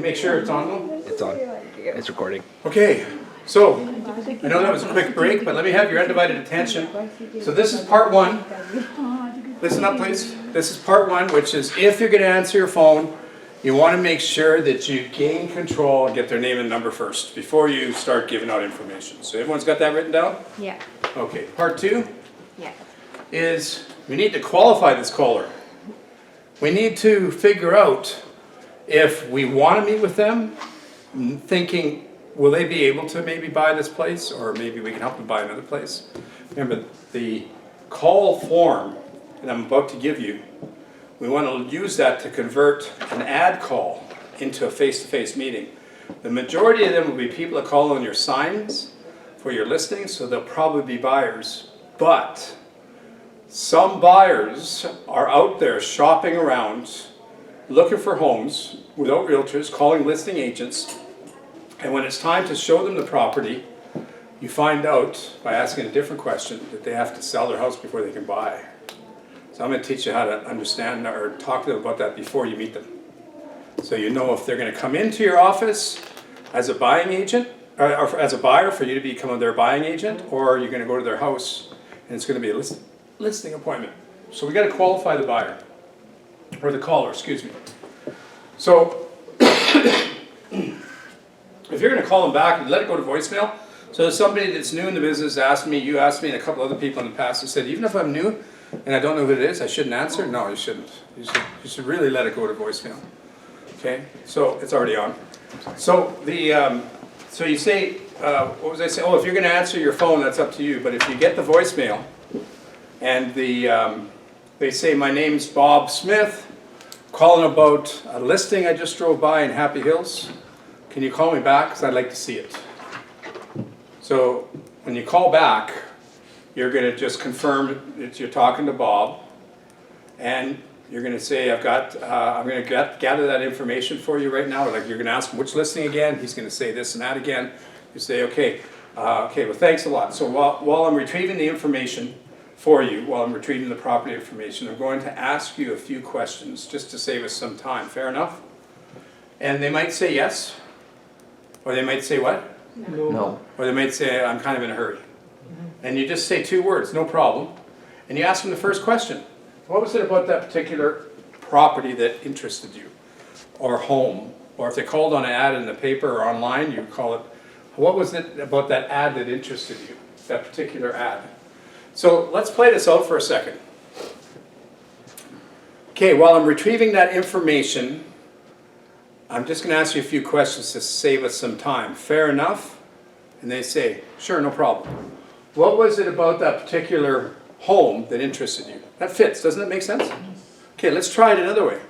you make sure it's on though? It's on. It's recording. Okay, so I know that was a quick break, but let me have your undivided attention. So this is part one. Listen up, please. This is part one, which is if you're going to answer your phone, you want to make sure that you gain control and get their name and number first before you start giving out information. So everyone's got that written down? Yeah. Okay, part two Yeah. is we need to qualify this caller. We need to figure out if we want to meet with them, thinking, will they be able to maybe buy this place, or maybe we can help them buy another place. Remember, the call form that I'm about to give you, we want to use that to convert an ad call into a face-to-face meeting. The majority of them will be people that call on your signs for your listings, so they'll probably be buyers. But some buyers are out there shopping around, looking for homes without realtors, calling listing agents, and when it's time to show them the property, you find out by asking a different question that they have to sell their house before they can buy. So I'm going to teach you how to understand or talk to them about that before you meet them. So you know if they're going to come into your office as a buying agent, or as a buyer for you to become their buying agent, or you're going to go to their house and it's going to be a listing appointment. So we got to qualify the buyer, or the caller, excuse me. So if you're going to call them back, let it go to voicemail. So there's somebody that's new in the business asked me, you asked me, and a couple other people in the past, who said, even if I'm new and I don't know who it is, I shouldn't answer? No, you shouldn't. You should really let it go to voicemail. Okay, so it's already on. So so you say, what was I saying? Oh, if you're going to answer your phone, that's up to you. But if you get the voicemail and they say, my name's Bob Smith, calling about a listing I just drove by in Happy Hills. Can you call me back? Because I'd like to see it. So when you call back, you're going to just confirm that you're talking to Bob, and you're going to say, I'm going to gather that information for you right now. Like, you're going to ask him which listing again. He's going to say this and that again. You say, okay, well, thanks a lot. So while I'm retrieving the information for you, while I'm retrieving the property information, I'm going to ask you a few questions just to save us some time. Fair enough? And they might say yes, or they might say what? No. Or they might say, I'm kind of in a hurry. And you just say two words, no problem. And you ask them the first question. What was it about that particular property that interested you? Or home? Or if they called on an ad in the paper or online, you call it, what was it about that ad that interested you? That particular ad. So let's play this out for a second. Okay, while I'm retrieving that information, I'm just going to ask you a few questions to save us some time. Fair enough? And they say, sure, no problem. What was it about that particular home that interested you? That fits, doesn't that make sense? Okay, let's try it another way.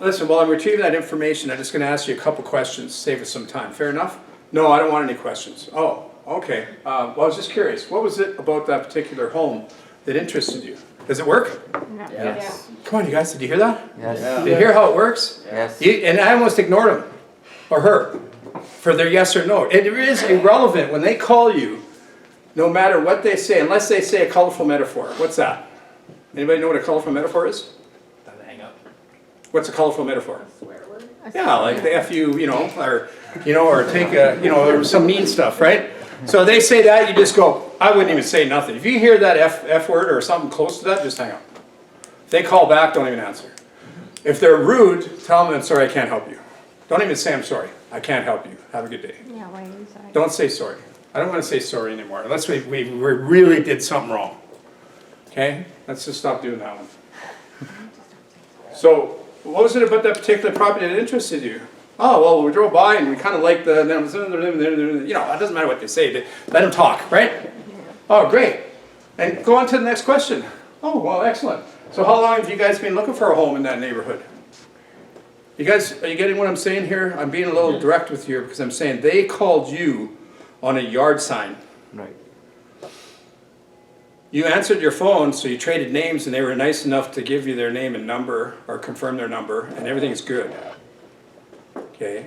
Listen, while I'm retrieving that information, I'm just going to ask you a couple questions to save us some time. Fair enough? No, I don't want any questions. Oh, okay. Well, I was just curious. What was it about that particular home that interested you? Does it work? Yes. Come on, you guys, did you hear that? Yes. Did you hear how it works? Yes. And I almost ignored him, or her, for their yes or no. It is irrelevant when they call you, no matter what they say, unless they say a colorful metaphor. What's that? Anybody know what a colorful metaphor is? Hang up. What's a colorful metaphor? Yeah, like the F you, or take or some mean stuff, right? So they say that, you just go, I wouldn't even say nothing. If you hear that F word or something close to that, just hang up. If they call back, don't even answer. If they're rude, tell them, I'm sorry, I can't help you. Don't even say I'm sorry. I can't help you. Have a good day. Yeah, why are you sorry? Don't say sorry. I don't want to say sorry anymore, unless we really did something wrong. Okay? Let's just stop doing that one. So, what was it about that particular property that interested you? Oh, well, we drove by and we kind of liked the, it doesn't matter what they say. Let them talk, right? Oh, great. And go on to the next question. Oh, well, excellent. So how long have you guys been looking for a home in that neighborhood? You guys, are you getting what I'm saying here? I'm being a little direct with you because I'm saying they called you on a yard sign. Right. You answered your phone, so you traded names, and they were nice enough to give you their name and number, or confirm their number, and everything is good. Okay?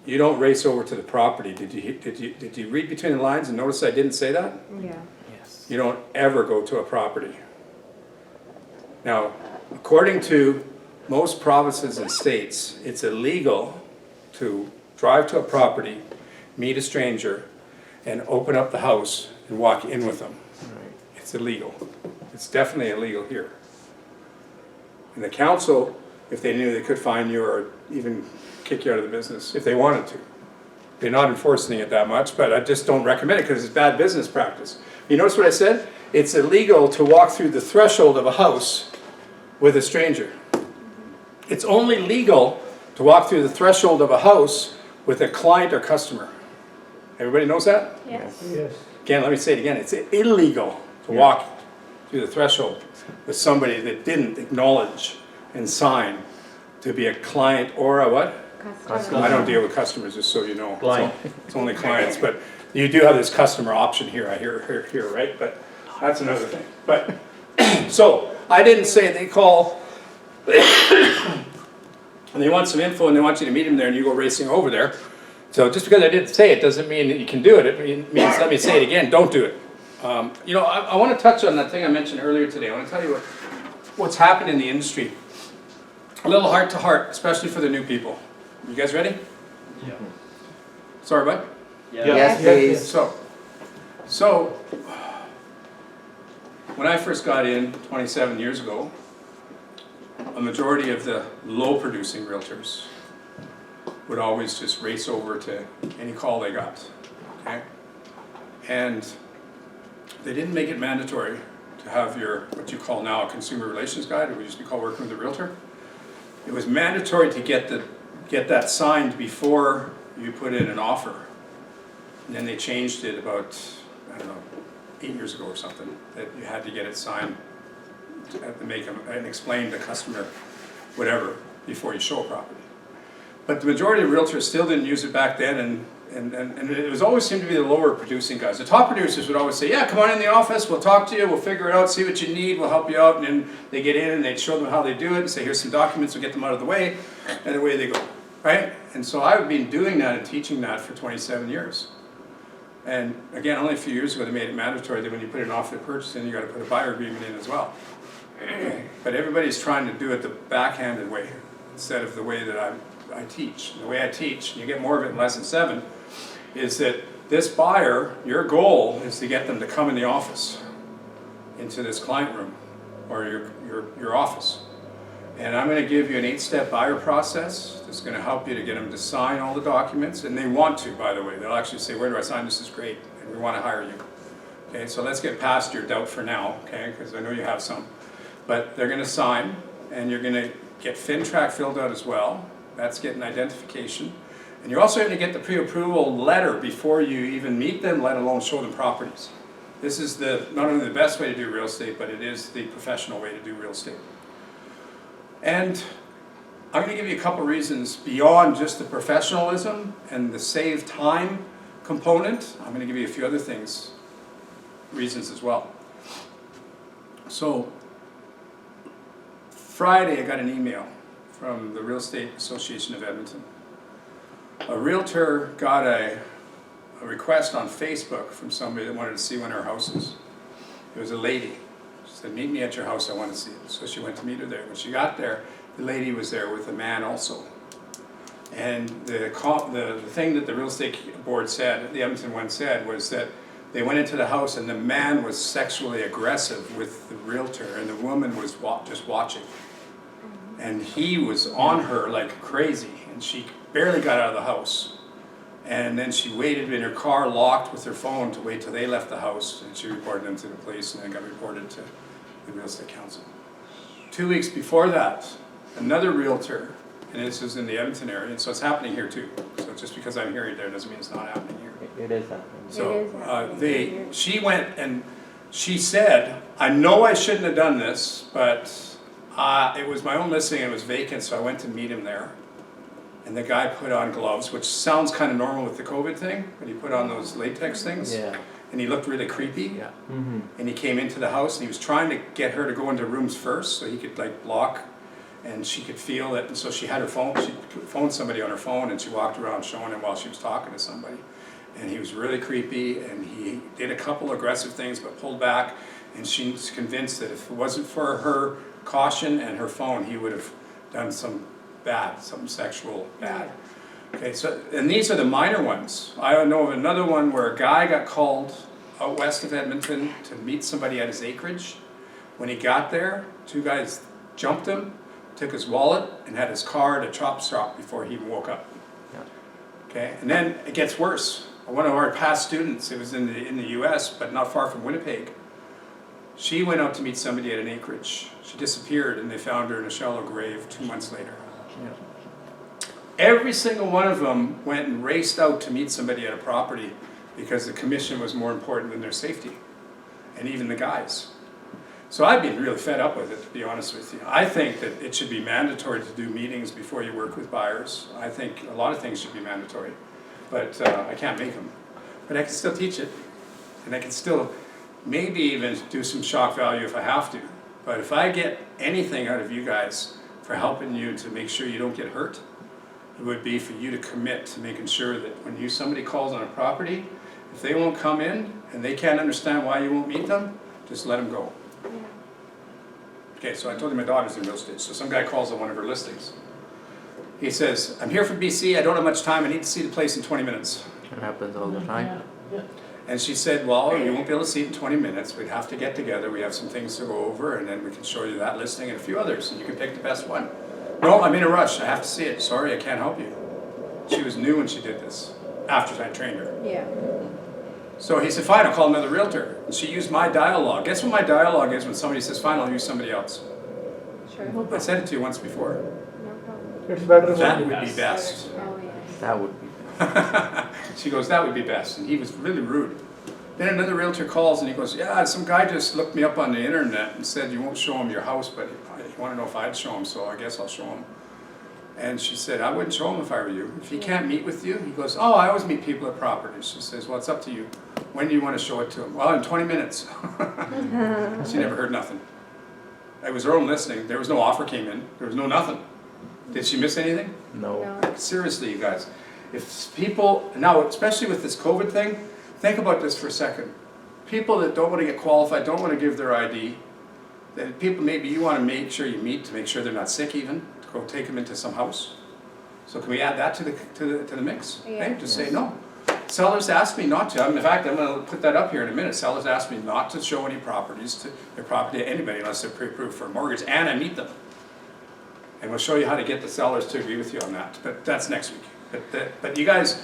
You don't race over to the property. Did you read between the lines and notice I didn't say that? Yeah. Yes. You don't ever go to a property. Now, according to most provinces and states, it's illegal to drive to a property, meet a stranger, and open up the house and walk in with them. It's illegal. It's definitely illegal here. And the council, if they knew, they could fine you or even kick you out of the business if they wanted to. They're not enforcing it that much, but I just don't recommend it because it's bad business practice. You notice what I said? It's illegal to walk through the threshold of a house with a stranger. It's only legal to walk through the threshold of a house with a client or customer. Everybody knows that? Yes. Yes. Again, let me say it again. It's illegal to walk through the threshold with somebody that didn't acknowledge and sign to be a client or a what? Customer. I don't deal with customers, just so you know. Blind. It's only clients, but you do have this customer option here, I hear, right? But that's another thing. But, so, I didn't say they call, and they want some info and they want you to meet them there and you go racing over there. So just because I didn't say it doesn't mean that you can do it. It means, let me say it again, don't do it. You know, I want to touch on that thing I mentioned earlier today. I want to tell you what's happened in the industry. A little heart to heart, especially for the new people. You guys ready? Yeah. Sorry, bud? Yes, please. So, when I first got in 27 years ago, a majority of the low producing realtors would always just race over to any call they got, okay? And they didn't make it mandatory to have your, what you call now a consumer relations guide, or we used to call working with a realtor. It was mandatory to get that signed before you put in an offer. And then they changed it about, I don't know, 8 years ago or something, that you had to get it signed to make them, and explain to the customer whatever before you show a property. But the majority of realtors still didn't use it back then, and it was always seemed to be the lower producing guys. The top producers would always say, yeah, come on in the office, we'll talk to you, we'll figure it out, see what you need, we'll help you out. And then they get in and they'd show them how they do it and say, here's some documents, we'll get them out of the way, and away they go, right? And so I've been doing that and teaching that for 27 years. And again, only a few years ago they made it mandatory that when you put an offer to purchase in, you got to put a buyer agreement in as well. Okay. But everybody's trying to do it the backhanded way instead of the way that I teach. And the way I teach, and you get more of it in lesson 7, is that this buyer, your goal is to get them to come in the office, into this client room or your office. And I'm going to give you an 8-step buyer process that's going to help you to get them to sign all the documents. And they want to, by the way. They'll actually say, where do I sign? This is great, and we want to hire you. Okay, so let's get past your doubt for now, okay, because I know you have some. But they're going to sign, and you're going to get FinTrack filled out as well. That's getting identification. And you're also going to get the pre-approval letter before you even meet them, let alone show them properties. This is not only the best way to do real estate, but it is the professional way to do real estate. And I'm going to give you a couple reasons beyond just the professionalism and the save time component. I'm going to give you a few other things, reasons as well. So, Friday I got an email from the Real Estate Association of Edmonton. A realtor got a request on Facebook from somebody that wanted to see one of her houses. It was a lady. She said, meet me at your house, I want to see it. So she went to meet her there. When she got there, the lady was there with a man also. And the thing that the real estate board said, the Edmonton one said, was that they went into the house and the man was sexually aggressive with the realtor and the woman was just watching. And he was on her like crazy, and she barely got out of the house. And then she waited in her car, locked with her phone, to wait till they left the house, and she reported them to the police, and then got reported to the real estate council. 2 weeks before that, another realtor, and this is in the Edmonton area, and so it's happening here too. So just because I'm hearing it there doesn't mean it's not happening here. It is happening. So she went and she said, I know I shouldn't have done this, but it was my own listing and it was vacant, so I went to meet him there. And the guy put on gloves, which sounds kind of normal with the COVID thing, but he put on those latex things. Yeah. And he looked really creepy. Yeah. Mm-hmm. And he came into the house and he was trying to get her to go into rooms first so he could like block and she could feel it. And so she had her phone, she phoned somebody on her phone and she walked around showing him while she was talking to somebody. And he was really creepy and he did a couple aggressive things but pulled back, and she's convinced that if it wasn't for her caution and her phone, he would have done some sexual bad. Okay, so, and these are the minor ones. I know of another one where a guy got called out west of Edmonton to meet somebody at his acreage. When he got there, two guys jumped him, took his wallet, and had his car at a chop stop before he even woke up. Yeah. Okay, and then it gets worse. One of our past students, it was in the US, but not far from Winnipeg. She went out to meet somebody at an acreage. She disappeared and they found her in a shallow grave 2 months later. Yeah. Every single one of them went and raced out to meet somebody at a property because the commission was more important than their safety, and even the guys. So I've been really fed up with it, to be honest with you. I think that it should be mandatory to do meetings before you work with buyers. I think a lot of things should be mandatory, but I can't make them. But I can still teach it, and I can still maybe even do some shock value if I have to. But if I get anything out of you guys for helping you to make sure you don't get hurt, it would be for you to commit to making sure that when somebody calls on a property, if they won't come in and they can't understand why you won't meet them, just let them go. Okay, so I told you my daughter's in real estate, so some guy calls on one of her listings. He says, I'm here from BC, I don't have much time, I need to see the place in 20 minutes. It happens all the time. And she said, well, you won't be able to see it in 20 minutes, we'd have to get together, we have some things to go over, and then we can show you that listing and a few others, and you can pick the best one. No, I'm in a rush, I have to see it, sorry, I can't help you. She was new when she did this, after I trained her. Yeah. So he said, fine, I'll call another realtor. And she used my dialogue. Guess what my dialogue is when somebody says, fine, I'll use somebody else. Sure. I said it to you once before. No problem. It's better That than would be best. Oh, yes. That would be. She goes, that would be best. And he was really rude. Then another realtor calls and he goes, yeah, some guy just looked me up on the internet and said you won't show him your house, but he wanted to know if I'd show him, so I guess I'll show him. And she said, I wouldn't show him if I were you. If he can't meet with you, he goes, oh, I always meet people at properties. She says, well, it's up to you. When do you want to show it to him? Well, in 20 minutes. She never heard nothing. It was her own listing. There was no offer came in. There was no nothing. Did she miss anything? No. No. Seriously, you guys. If people, now especially with this COVID thing, think about this for a second. People that don't want to get qualified, don't want to give their ID, that people maybe you want to make sure you meet to make sure they're not sick even, to go take them into some house. So can we add that to the mix? Yeah. Hey, just say no. Sellers asked me not to. In fact, I'm going to put that up here in a minute. Sellers asked me not to show any properties to their property to anybody unless they're pre-approved for a mortgage, and I meet them. And we'll show you how to get the sellers to agree with you on that. But that's next week. But you guys,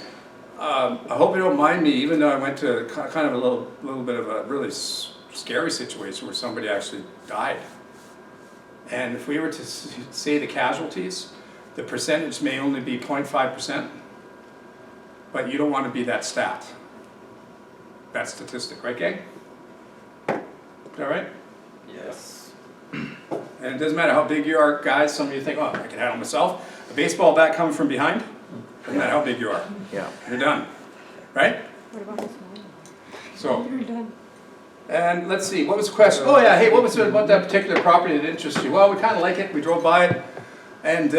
I hope you don't mind me, even though I went to kind of a little bit of a really scary situation where somebody actually died. And if we were to say the casualties, the percentage may only be 0.5%, but you don't want to be that stat, that statistic, right, gang? Is that right? Yes. And it doesn't matter how big you are, guys. Some of you think, oh, I can handle myself. A baseball bat coming from behind, doesn't matter how big you are. Yeah. You're done, right? What about this one? So, You're done. and let's see, what was the question? Oh yeah, hey, what was it about that particular property that interests you? Well, we kind of like it. We drove by it, and you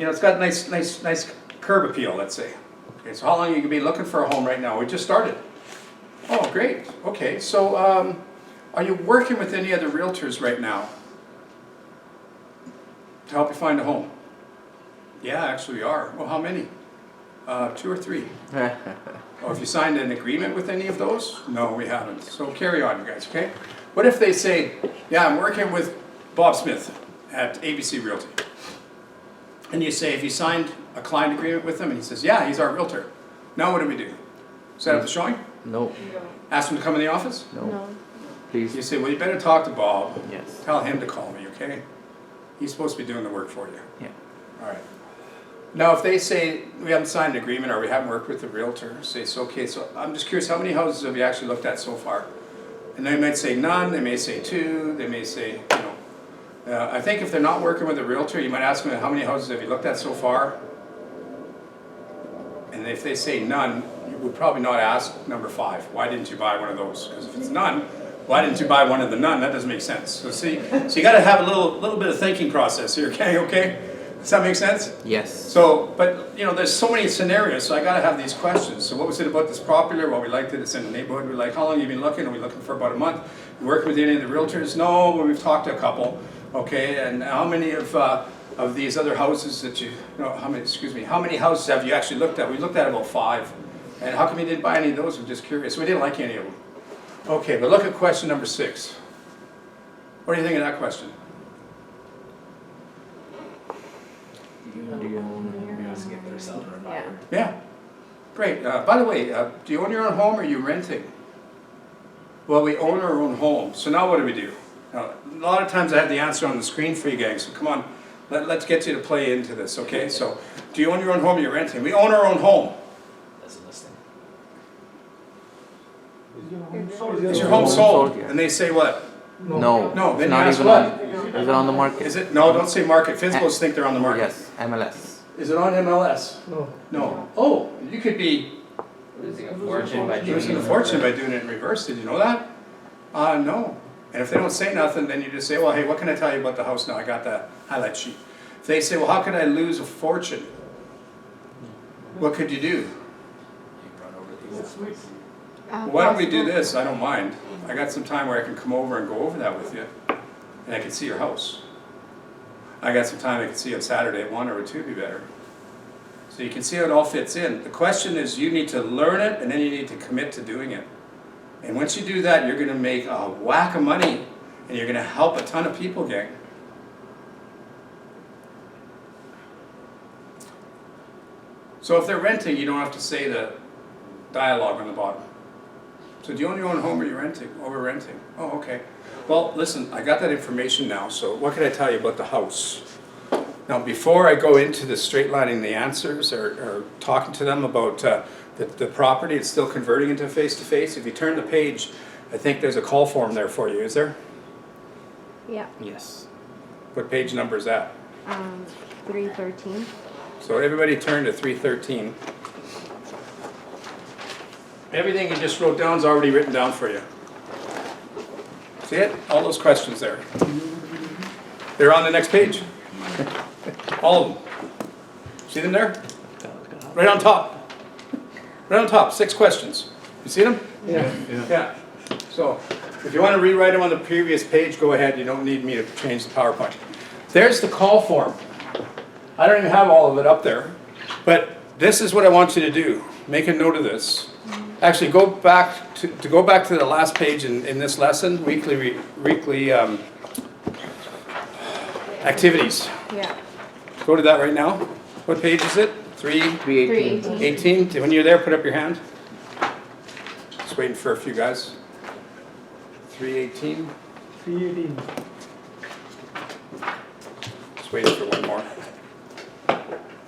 know, it's got nice curb appeal, let's say. Okay, so how long are you gonna be looking for a home right now? We just started. Oh, great. Okay, so are you working with any other realtors right now to help you find a home? Yeah, actually we are. Well, how many? 2 or 3. Oh, have you signed an agreement with any of those? No, we haven't. So carry on, you guys, okay? What if they say, yeah, I'm working with Bob Smith at ABC Realty. And you say, have you signed a client agreement with him? And he says, yeah, he's our realtor. Now what do we do? Set up the showing? No. Ask him to come in the office? No. No. You Please. say, well, you better talk to Bob. Yes. Tell him to call me, okay? He's supposed to be doing the work for you. Yeah. All right. Now, if they say, we haven't signed an agreement or we haven't worked with the realtor, say, it's okay, so I'm just curious, how many houses have you actually looked at so far? And they might say none, they may say 2, they may say, you know. I think if they're not working with a realtor, you might ask them, how many houses have you looked at so far? And if they say none, you would probably not ask number 5, why didn't you buy one of those? Because if it's none, why didn't you buy one of the none? That doesn't make sense. So see, so you gotta have a little bit of thinking process here, okay? Does that make sense? Yes. So, but, you know, there's so many scenarios, so I gotta have these questions. So what was it about this popular? Well, we liked it, it's in the neighborhood. We like, how long have you been looking? Are we looking for about a month? You working with any of the realtors? No, well, we've talked to a couple, okay? And how many of of these other houses that you, no, how many houses have you actually looked at? We looked at about 5. And how come you didn't buy any of those? I'm just curious. We didn't like any of them. Okay, but look at question number 6. What do you think of that question? Yeah. Yeah, great. By the way, do you own your own home or are you renting? Well, we own our own home. So now what do we do? Now, a lot of times I have the answer on the screen for you guys, so come on, let's get you to play into this, okay? So, do you own your own home or you're renting? We own our own home. That's a listing. Is your home sold? And they say what? No. No, then you not ask even what? on. Is it on the market? Is it? No, don't say market. Physicals think they're on the market. Yes, MLS. Is it on MLS? No. No. Oh, you could be Losing a fortune by losing a fortune by doing it in reverse. Did you know that? No. And if they don't say nothing, then you just say, well, hey, what can I tell you about the house now? I got that highlight sheet. If they say, well, how can I lose a fortune? What could you do? You run over these. Why don't we do this? I don't mind. I got some time where I can come over and go over that with you. And I can see your house. I got some time I can see on Saturday at 1 or at 2 be better. So you can see how it all fits in. The question is you need to learn it and then you need to commit to doing it. And once you do that, you're going to make a whack of money and you're going to help a ton of people, gang. So if they're renting, you don't have to say the dialogue on the bottom. So do you own your own home or you're renting? Oh, we're renting. Oh, okay. Well, listen, I got that information now, so what can I tell you about the house? Now, before I go into the straight lining the answers or talking to them about the property, it's still converting into face-to-face. If you turn the page, I think there's a call form there for you, is there? Yeah. Yes. What page number is that? 313. So everybody turn to 313. Everything you just wrote down is already written down for you. See it? All those questions there. They're on the next page. All of them. See them there? Right on top. Right on top, 6 questions. You see them? Yeah. Yeah. So, if you want to rewrite them on the previous page, go ahead. You don't need me to change the PowerPoint. There's the call form. I don't even have all of it up there. But this is what I want you to do. Make a note of this. Actually, go back to the last page in this lesson, weekly activities. Yeah. Go to that right now. What page is it? 318. 318. When you're there, put up your hand. Just waiting for a few guys. 318. 318. Just waiting for one more.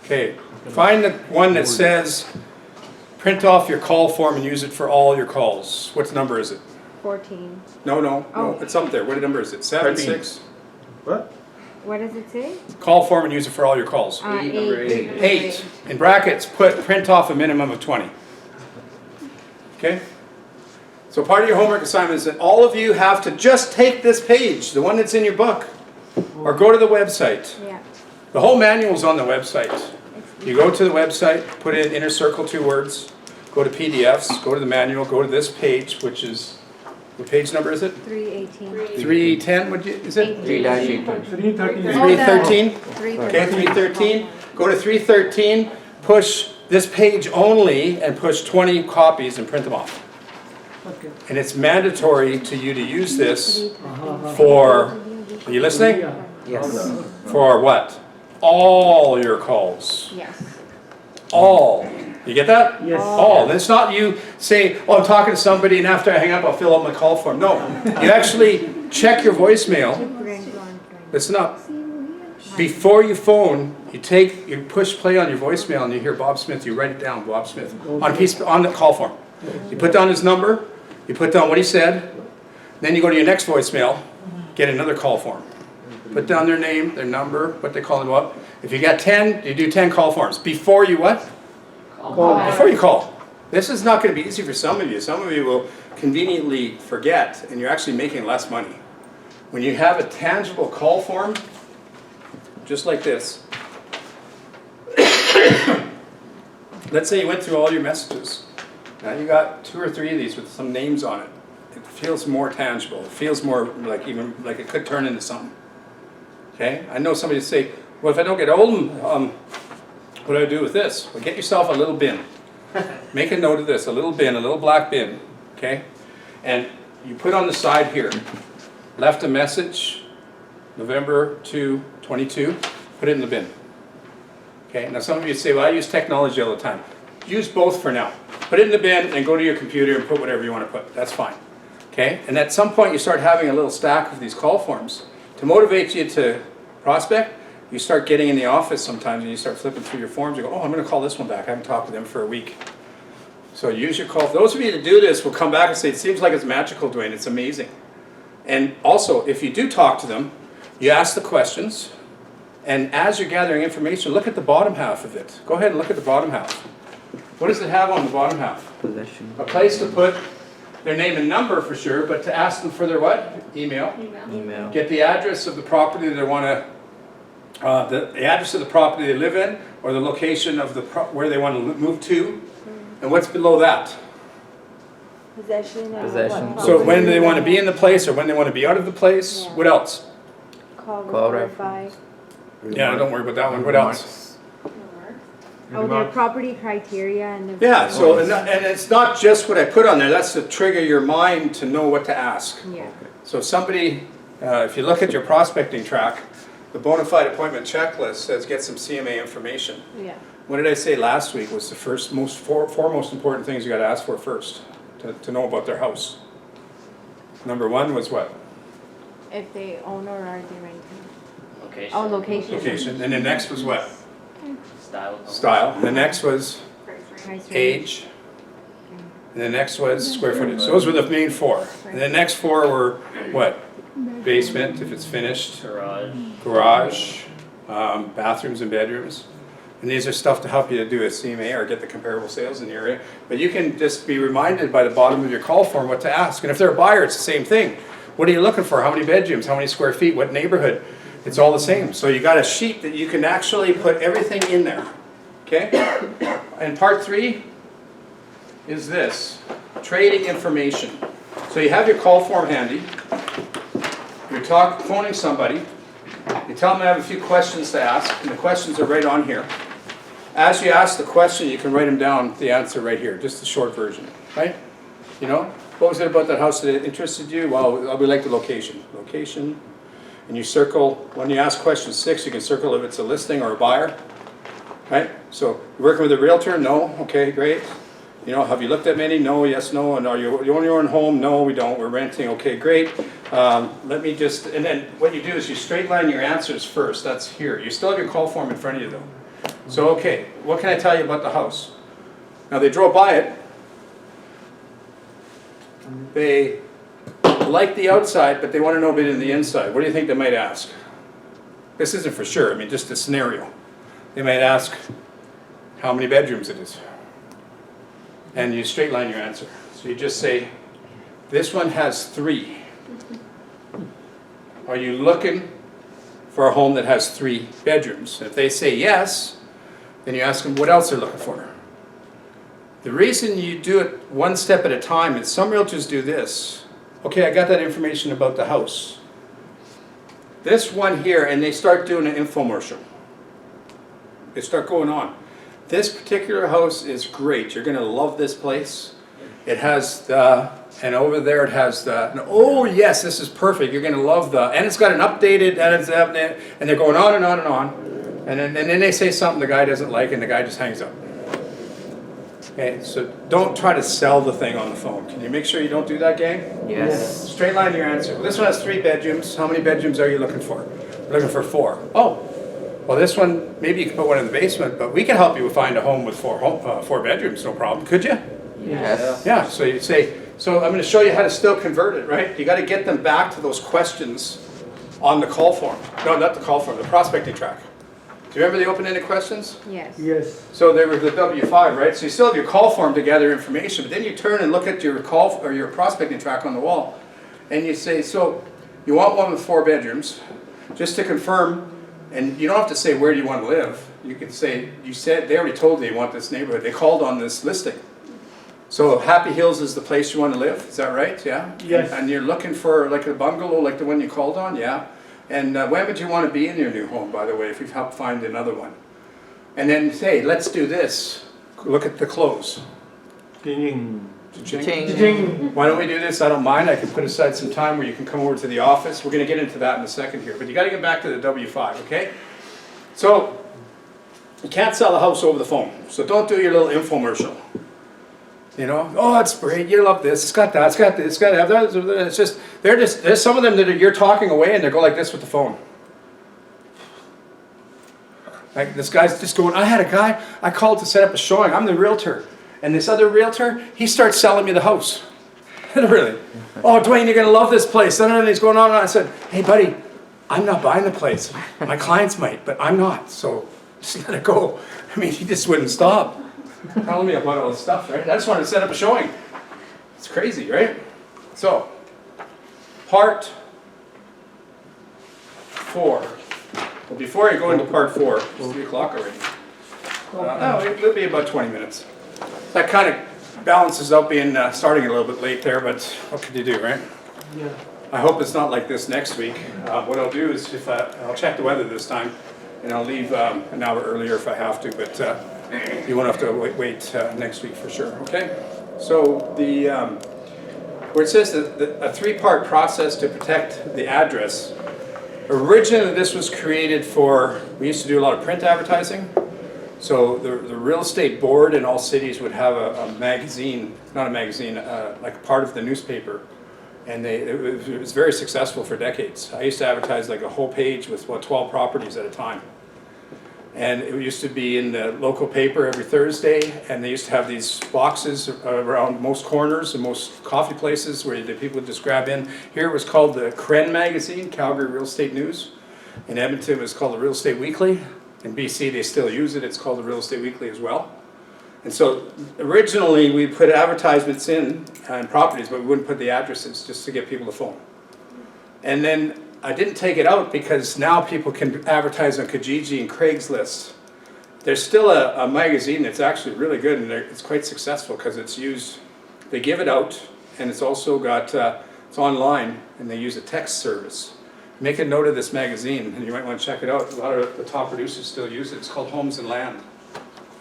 Okay. Find the one that says print off your call form and use it for all your calls. What number is it? 14. No. Oh. It's up there. What number is it? 7, 6? What? What does it say? Call form and use it for all your calls. 8. 8. In brackets, put print off a minimum of 20. Okay? So part of your homework assignment is that all of you have to just take this page, the one that's in your book, or go to the website. Yeah. The whole manual's on the website. You go to the website, put in inner circle 2 words, go to PDFs, go to the manual, go to this page, which is, what page number is it? 318. 310, is it? 3-18. 313. 313? 313. Okay, 313. Go to 313, push this page only, and push 20 copies and print them off. Okay. And it's mandatory to you to use this for, are you listening? Yeah. Yes. For what? All your calls. Yes. All. You get that? Yes. All. It's not you say, oh, I'm talking to somebody and after I hang up I'll fill out my call form. No. You actually check your voicemail. Listen up. Before you phone, you push play on your voicemail and you hear Bob Smith, you write it down, Bob Smith, on the call form. You put down his number, you put down what he said, then you go to your next voicemail, get another call form. Put down their name, their number, what they call them up. If you got 10, you do 10 call forms. Before you what? Before you call. This is not going to be easy for some of you. Some of you will conveniently forget and you're actually making less money. When you have a tangible call form, just like this. Let's say you went through all your messages. Now you got 2 or 3 of these with some names on it. It feels more tangible. It feels more like even like it could turn into something. Okay? I know somebody say, Well, if I don't get hold of them, what do I do with this? Well, get yourself a little bin. Make a note of this, a little bin, a little black bin, okay? And you put on the side here, left a message, November 2, 22, put it in the bin. Okay, now some of you say, well, I use technology all the time. Use both for now. Put it in the bin and go to your computer and put whatever you want to put. That's fine. Okay, and at some point you start having a little stack of these call forms. To motivate you to prospect, you start getting in the office sometimes and you start flipping through your forms. You go, oh, I'm going to call this one back. I haven't talked to them for a week. So use your call. Those of you that do this will come back and say, it seems like it's magical, Dwayne. It's amazing. And also, if you do talk to them, you ask the questions. And as you're gathering information, look at the bottom half of it. Go ahead and look at the bottom half. What does it have on the bottom half? Possession. A place to put their name and number for sure, but to ask them for their what? Email. Email. Get the address of the property they want to, the address of the property they live in, or the location of the where they want to move to. And what's below that? Possession of. Possession. So when they want to be in the place or when they want to be out of the place. Yeah. What else? Call, Call verify. Yeah, don't worry about that one. What else? Oh, their property criteria and the. Yeah, so, and it's not just what I put on there, that's to trigger your mind to know what to ask. Yeah. So if somebody, if you look at your prospecting track, the bona fide appointment checklist says get some CMA information. Yeah. What did I say last week was the first, four most important things you gotta ask for first, to know about their house? Number one was what? If they own or are they renting? Location. Oh, location. Location, and the next was what? Style. Style, and the next was Price range. age, and the next was square footage. Those were the main four. And the next four were what? Basement, if it's finished, Garage. garage, bathrooms and bedrooms. And these are stuff to help you to do a CMA or get the comparable sales in the area. But you can just be reminded by the bottom of your call form what to ask. And if they're a buyer, it's the same thing. What are you looking for? How many bedrooms? How many square feet? What neighborhood? It's all the same. So you got a sheet that you can actually put everything in there. Okay? And part 3 is this, trading information. So you have your call form handy. You're phoning somebody. You tell them to have a few questions to ask, and the questions are right on here. As you ask the question, you can write them down, the answer right here, just the short version, right? You know, what was it about that house that interested you? Well, we like the location. Location. And you circle, when you ask question 6, you can circle if it's a listing or a buyer, right? So, you're working with a realtor? No? Okay, great. You know, have you looked at many? No, yes, no. And are you own your own home? No, we don't. We're renting. Okay, great. Let me just, and then what you do is you straight line your answers first. That's here. You still have your call form in front of you though. So, okay, what can I tell you about the house? Now, they drove by it. They like the outside, but they want to know a bit of the inside. What do you think they might ask? This isn't for sure. I mean, just a scenario. They might ask how many bedrooms it is. And you straight line your answer. So you just say, this one has 3. Are you looking for a home that has 3 bedrooms? And if they say yes, then you ask them what else they're looking for. The reason you do it one step at a time is some realtors do this. Okay, I got that information about the house. This one here, and they start doing an infomercial. They start going on. This particular house is great. You're going to love this place. It has the, and over there it has the, and oh yes, this is perfect. You're going to love the, and it's got an updated, and they're going on and on and on. And then they say something the guy doesn't like, and the guy just hangs up. Okay, so don't try to sell the thing on the phone. Can you make sure you don't do that, gang? Yes. Straight line your answer. Well, this one has 3 bedrooms. How many bedrooms are you looking for? We're looking for 4. Oh, well, this one, maybe you can put one in the basement, but we can help you find a home with 4 bedrooms, no problem. Could you? Yes. Yeah, so you say, so I'm going to show you how to still convert it, right? You got to get them back to those questions on the call form. No, not the call form, the prospecting track. Do you remember the open-ended questions? Yes. Yes. So they were the W5, right? So you still have your call form to gather information, but then you turn and look at your call or your prospecting track on the wall, and you say, so you want one with 4 bedrooms, just to confirm, and you don't have to say where do you want to live. You can say, you said, they already told you you want this neighborhood. They called on this listing. So Happy Hills is the place you want to live, is that right? Yeah? Yes. And you're looking for like a bungalow like the one you called on? Yeah. And when would you want to be in your new home, by the way, if we've helped find another one? And then say, let's do this. Look at the clothes. Ding. Ching. Ding. Why don't we do this? I don't mind. I can put aside some time where you can come over to the office. We're going to get into that in a second here. But you got to get back to the W5, okay? So, you can't sell a house over the phone. So don't do your little infomercial. You know, oh, it's great. You love this. It's got that. It's got this. It's got that. It's just, there's some of them that you're talking away and they go like this with the phone. Like this guy's just going, I had a guy, I called to set up a showing. I'm the realtor. And this other realtor, he starts selling me the house. Really? Oh, Dwayne, you're going to love this place. And then he's going on and on. I said, hey, buddy, I'm not buying the place. My clients might, but I'm not. So just let it go. I mean, he just wouldn't stop telling me about all this stuff, right? I just wanted to set up a showing. It's crazy, right? So, part 4. Well, before I go into part 4, it's 3 o'clock already. No, it'll be about 20 minutes. That kind of balances out being starting a little bit late there, but what can you do, right? Yeah. I hope it's not like this next week. What I'll do is if I'll check the weather this time, and I'll leave an hour earlier if I have to, but you won't have to wait next week for sure, okay? So the where it says that a 3-part process to protect the address, originally this was created for, we used to do a lot of print advertising. So the real estate board in all cities would have a magazine, not a magazine, like part of the newspaper. And it was very successful for decades. I used to advertise like a whole page with, 12 properties at a time. And it used to be in the local paper every Thursday, and they used to have these boxes around most corners and most coffee places where the people would just grab in. Here it was called the Cren magazine, Calgary Real Estate News. In Edmonton it was called the Real Estate Weekly. In BC they still use it, it's called the Real Estate Weekly as well. And so originally we put advertisements in properties, but we wouldn't put the addresses just to get people to phone. And then I didn't take it out because now people can advertise on Kijiji and Craigslist. There's still a magazine that's actually really good, and it's quite successful because it's used, they give it out, and it's also got, it's online, and they use a text service. Make a note of this magazine, and you might want to check it out. A lot of the top producers still use it. It's called Homes and Land.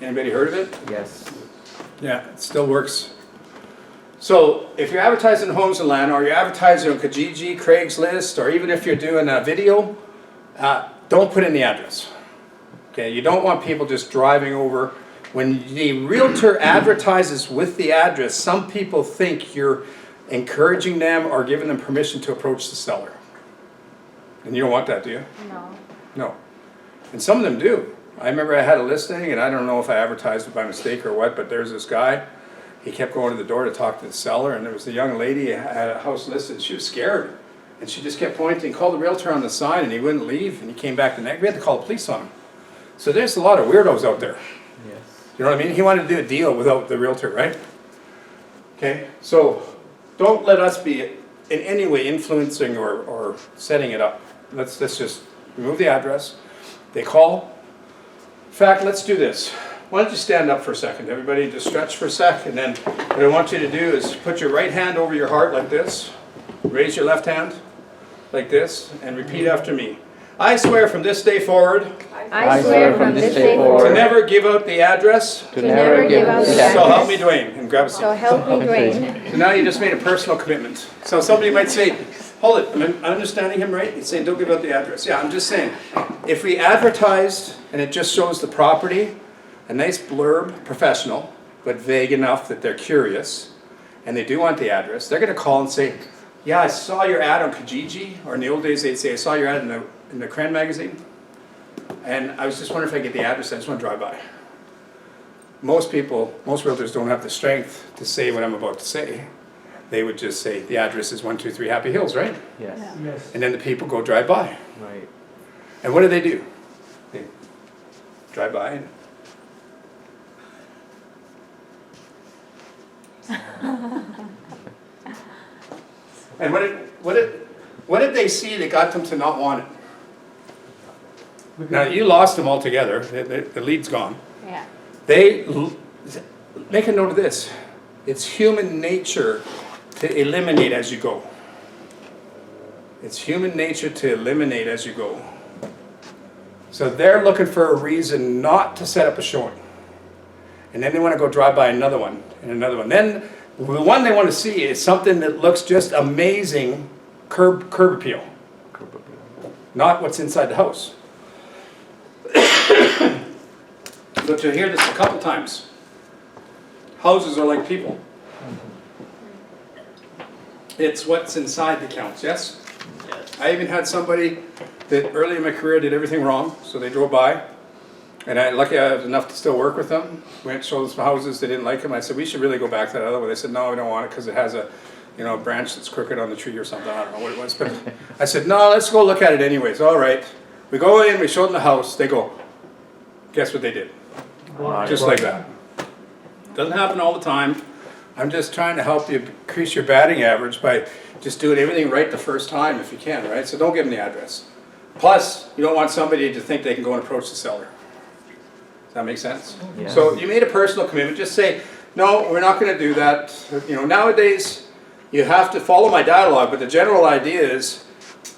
Anybody heard of it? Yes. Yeah, it still works. So if you're advertising Homes and Land, or you're advertising on Kijiji, Craigslist, or even if you're doing a video, don't put in the address. Okay, you don't want people just driving over. When the realtor advertises with the address, some people think you're encouraging them or giving them permission to approach the seller. And you don't want that, do you? No. No. And some of them do. I remember I had a listing, and I don't know if I advertised it by mistake or what, but there's this guy. He kept going to the door to talk to the seller, and there was a young lady had a house listed. She was scared, and she just kept pointing, called the realtor on the sign, and he wouldn't leave, and he came back the next. We had to call the police on him. So there's a lot of weirdos out there. Yes. You know what I mean? He wanted to do a deal without the realtor, right? Okay, so don't let us be in any way influencing or setting it up. Let's just remove the address. They call. In fact, let's do this. Why don't you stand up for a second? Everybody just stretch for a sec, and then what I want you to do is put your right hand over your heart like this. Raise your left hand like this, and repeat after me. I swear from this day forward I swear from this day to forward never give out the address. To never give out the So help me address. Dwayne, and grab a So seat. help me Dwayne. So now you just made a personal commitment. So somebody might say, hold it, am I understanding him right? He's saying don't give out the address. Yeah, I'm just saying, if we advertised and it just shows the property, a nice blurb, professional, but vague enough that they're curious, and they do want the address, they're going to call and say, yeah, I saw your ad on Kijiji, or in the old days they'd say, I saw your ad in the Cren magazine, and I was just wondering if I could get the address, I just want to drive by. Most people, most realtors don't have the strength to say what I'm about to say. They would just say, the address is 123 Happy Hills, right? Yes. Yes. And then the people go drive by. Right. And what do? They drive by and and what did they see that got them to not want it? Now you lost them altogether. The lead's gone. Yeah. Make a note of this. It's human nature to eliminate as you go. It's human nature to eliminate as you go. So they're looking for a reason not to set up a showing. And then they want to go drive by another one and another one. Then the one they want to see is something that looks just amazing, curb appeal. Not what's inside the house. But you'll hear this a couple times. Houses are like people. It's what's inside that counts, yes? Yes. I even had somebody that early in my career did everything wrong, so they drove by. And lucky I was enough to still work with them. Went, showed them some houses, they didn't like them. I said, we should really go back to that other one. They said, no, we don't want it because it has a, you know, a branch that's crooked on the tree or something. I don't know what it was. But I said, no, let's go look at it anyways. All right. We go in, we show them the house. They go, guess what they did? Just like that. Doesn't happen all the time. I'm just trying to help you increase your batting average by just doing everything right the first time if you can, right? So don't give them the address. Plus, you don't want somebody to think they can go and approach the seller. Does that make sense? Yes. So you made a personal commitment. Just say, no, we're not going to do that. You know, nowadays, you have to follow my dialogue, but the general idea is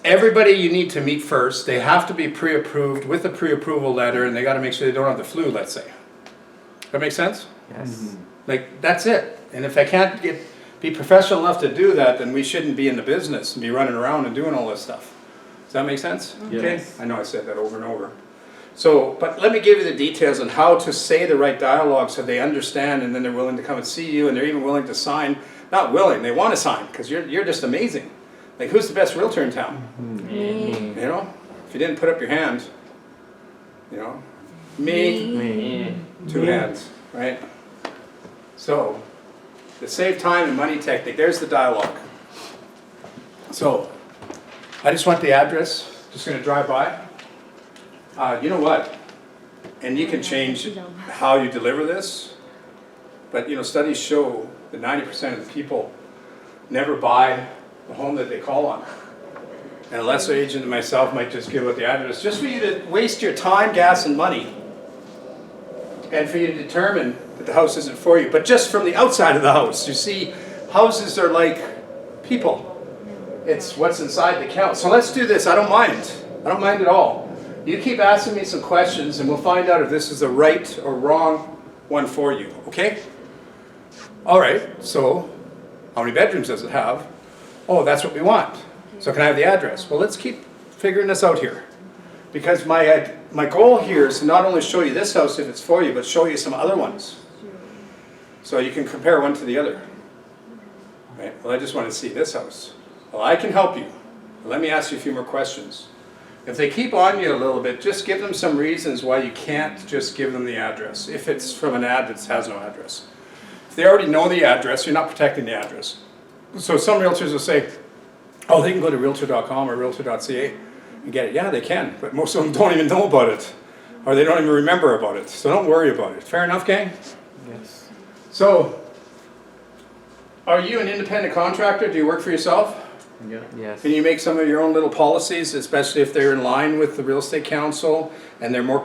everybody you need to meet first, they have to be pre-approved with a pre-approval letter, and they got to make sure they don't have the flu, let's say. That make sense? Yes. Like, that's it. And if I can't be professional enough to do that, then we shouldn't be in the business and be running around and doing all this stuff. Does that make sense? Yes. Okay. I know I said that over and over. So, but let me give you the details on how to say the right dialogue so they understand, and then they're willing to come and see you, and they're even willing to sign. Not willing, they want to sign, because you're just amazing. Like, who's the best realtor in town? Me. You know? If you didn't put up your hand, you know? Me. Me. Two hands, right? So, the save time and money technique, there's the dialogue. So, I just want the address, just gonna drive by. You know what? And you can change how you deliver this, but you know, studies show that 90% of the people never buy the home that they call on. And a lesser agent than myself might just give out the address, just for you to waste your time, gas, and money. And for you to determine that the house isn't for you, but just from the outside of the house. You see, houses are like people. It's what's inside that counts. So let's do this. I don't mind. I don't mind at all. You keep asking me some questions, and we'll find out if this is the right or wrong one for you, okay? All right, so how many bedrooms does it have? Oh, that's what we want. So can I have the address? Well, let's keep figuring this out here. Because my goal here is to not only show you this house if it's for you, but show you some other ones. So you can compare one to the other. Right? Well, I just want to see this house. Well, I can help you. Let me ask you a few more questions. If they keep on you a little bit, just give them some reasons why you can't just give them the address, if it's from an ad that has no address. If they already know the address, you're not protecting the address. So some realtors will say, oh, they can go to realtor.com or realtor.ca and get it. Yeah, they can, but most of them don't even know about it, or they don't even remember about it. So don't worry about it. Fair enough, gang? Yes. So, are you an independent contractor? Do you work for yourself? Yes. Can you make some of your own little policies, especially if they're in line with the real estate council and they're more